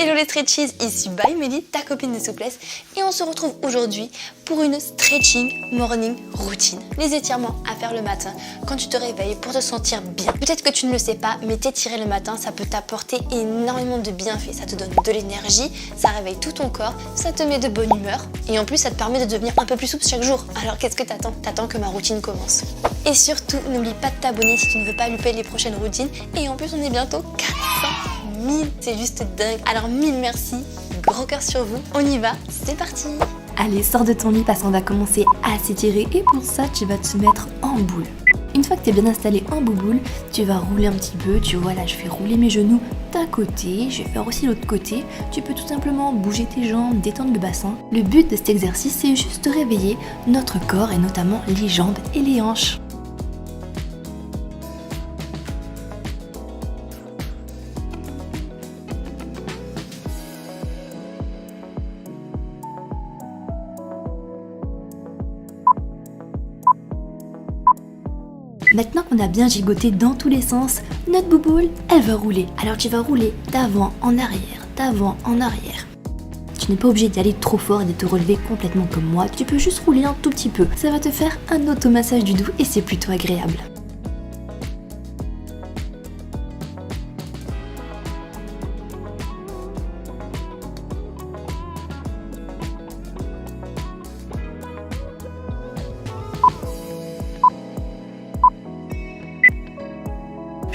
Hello les stretchies, ici by Mélie, ta copine de souplesse, et on se retrouve aujourd'hui pour une stretching morning routine. Les étirements à faire le matin quand tu te réveilles pour te sentir bien. Peut-être que tu ne le sais pas, mais t'étirer le matin, ça peut t'apporter énormément de bienfaits. Ça te donne de l'énergie, ça réveille tout ton corps, ça te met de bonne humeur, et en plus ça te permet de devenir un peu plus souple chaque jour. Alors qu'est-ce que t'attends? T'attends que ma routine commence. Et surtout, n'oublie pas de t'abonner si tu ne veux pas louper les prochaines routines. Et en plus, on est bientôt 400 000, c'est juste dingue. Alors 1000 merci, gros cœur sur vous, on y va, c'est parti. Allez, sors de ton lit parce qu'on va commencer à s'étirer et pour ça, tu vas te mettre en boule. Une fois que tu es bien installé en bouboule, tu vas rouler un petit peu. Tu vois là, je vais rouler mes genoux d'un côté, je vais faire aussi l'autre côté. Tu peux tout simplement bouger tes jambes, détendre le bassin. Le but de cet exercice, c'est juste de réveiller notre corps et notamment les jambes et les hanches. Maintenant qu'on a bien gigoté dans tous les sens, notre bouboule, elle va rouler. Alors tu vas rouler d'avant en arrière, d'avant en arrière. Tu n'es pas obligé d'y aller trop fort et de te relever complètement comme moi. Tu peux juste rouler un tout petit peu. Ça va te faire un automassage du dos et c'est plutôt agréable.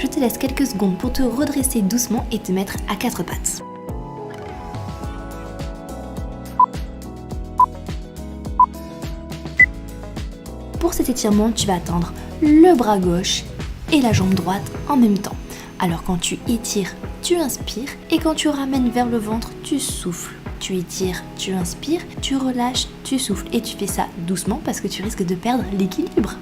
Je te laisse quelques secondes pour te redresser doucement et te mettre à quatre pattes. Pour cet étirement, tu vas tendre le bras gauche et la jambe droite en même temps. Alors quand tu étires, tu inspires et quand tu ramènes vers le ventre, tu souffles. Tu étires, tu inspires, tu relâches, tu souffles et tu fais ça doucement parce que tu risques de perdre l'équilibre.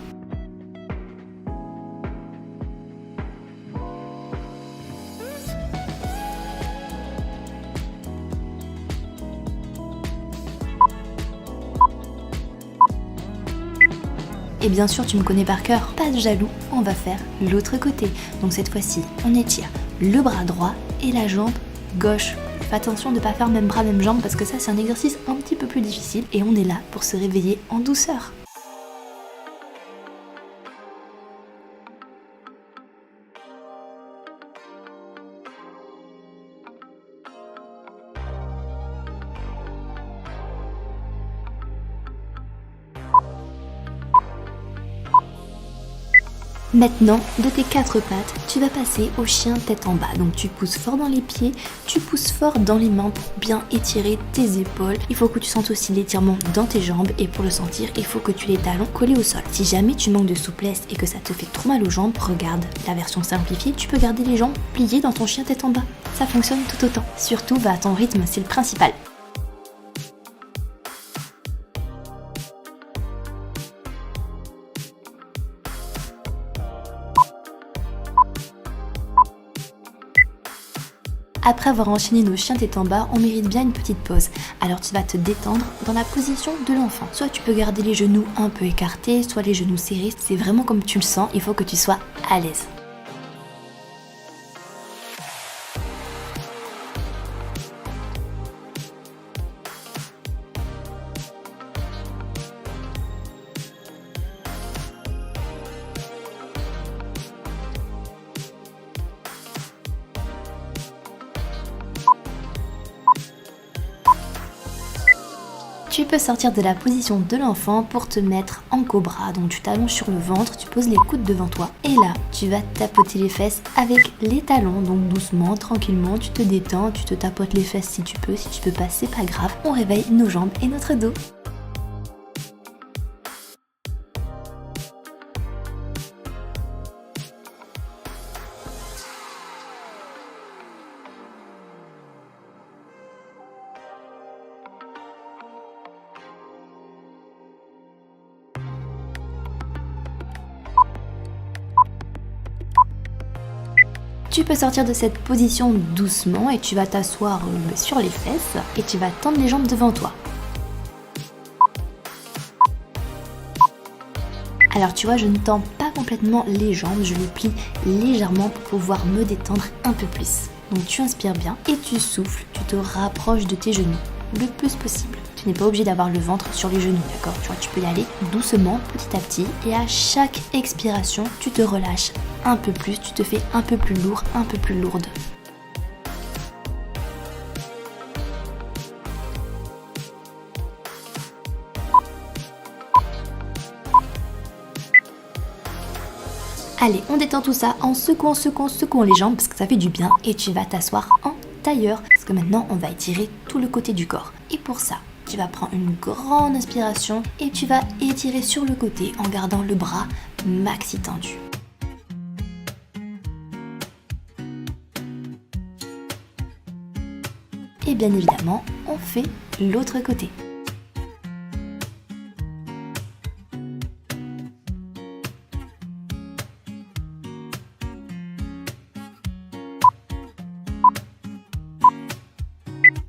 Et bien sûr, tu me connais par cœur, pas de jaloux, on va faire l'autre côté. Donc cette fois-ci, on étire le bras droit et la jambe gauche. Fais attention de ne pas faire même bras, même jambe parce que ça c'est un exercice un petit peu plus difficile et on est là pour se réveiller en douceur. Maintenant, de tes quatre pattes, tu vas passer au chien tête en bas. Donc tu pousses fort dans les pieds, tu pousses fort dans les mains pour bien étirer tes épaules. Il faut que tu sentes aussi l'étirement dans tes jambes et pour le sentir, il faut que tu aies les talons collés au sol. Si jamais tu manques de souplesse et que ça te fait trop mal aux jambes, regarde la version simplifiée, tu peux garder les jambes pliées dans ton chien tête en bas. Ça fonctionne tout autant. Surtout, va à ton rythme, c'est le principal. Après avoir enchaîné nos chiens tête en bas, on mérite bien une petite pause. Alors tu vas te détendre dans la position de l'enfant. Soit tu peux garder les genoux un peu écartés, soit les genoux serrés. C'est vraiment comme tu le sens, il faut que tu sois à l'aise. Tu peux sortir de la position de l'enfant pour te mettre en cobra. Donc tu t'allonges sur le ventre, tu poses les coudes devant toi et là tu vas tapoter les fesses avec les talons. Donc doucement, tranquillement, tu te détends, tu te tapotes les fesses si tu peux. Si tu peux pas, c'est pas grave. On réveille nos jambes et notre dos. Tu peux sortir de cette position doucement et tu vas t'asseoir sur les fesses et tu vas tendre les jambes devant toi. Alors tu vois, je ne tends pas complètement les jambes, je les plie légèrement pour pouvoir me détendre un peu plus. Donc tu inspires bien et tu souffles, tu te rapproches de tes genoux le plus possible. Tu n'es pas obligé d'avoir le ventre sur les genoux, d'accord? Tu vois, tu peux y aller doucement, petit à petit, et à chaque expiration, tu te relâches un peu plus, tu te fais un peu plus lourd, un peu plus lourde. Allez, on détend tout ça en secouant les jambes parce que ça fait du bien et tu vas t'asseoir en tailleur parce que maintenant on va étirer tout le côté du corps. Et pour ça, tu vas prendre une grande inspiration et tu vas étirer sur le côté en gardant le bras maxi tendu. Et bien évidemment, on fait l'autre côté.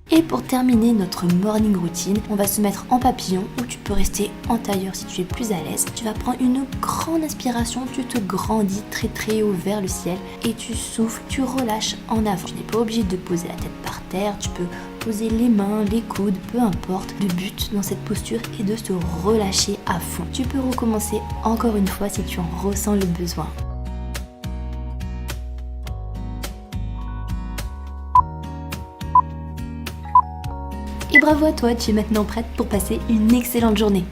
Et pour terminer notre morning routine, on va se mettre en papillon ou tu peux rester en tailleur si tu es plus à l'aise. Tu vas prendre une grande inspiration, tu te grandis très haut vers le ciel et tu souffles, tu relâches en avant. Tu n'es pas obligé de poser la tête par terre, tu peux poser les mains, les coudes, peu importe. Le but dans cette posture est de se relâcher à fond. Tu peux recommencer encore une fois si tu en ressens le besoin. Et bravo à toi, tu es maintenant prête pour passer une excellente journée.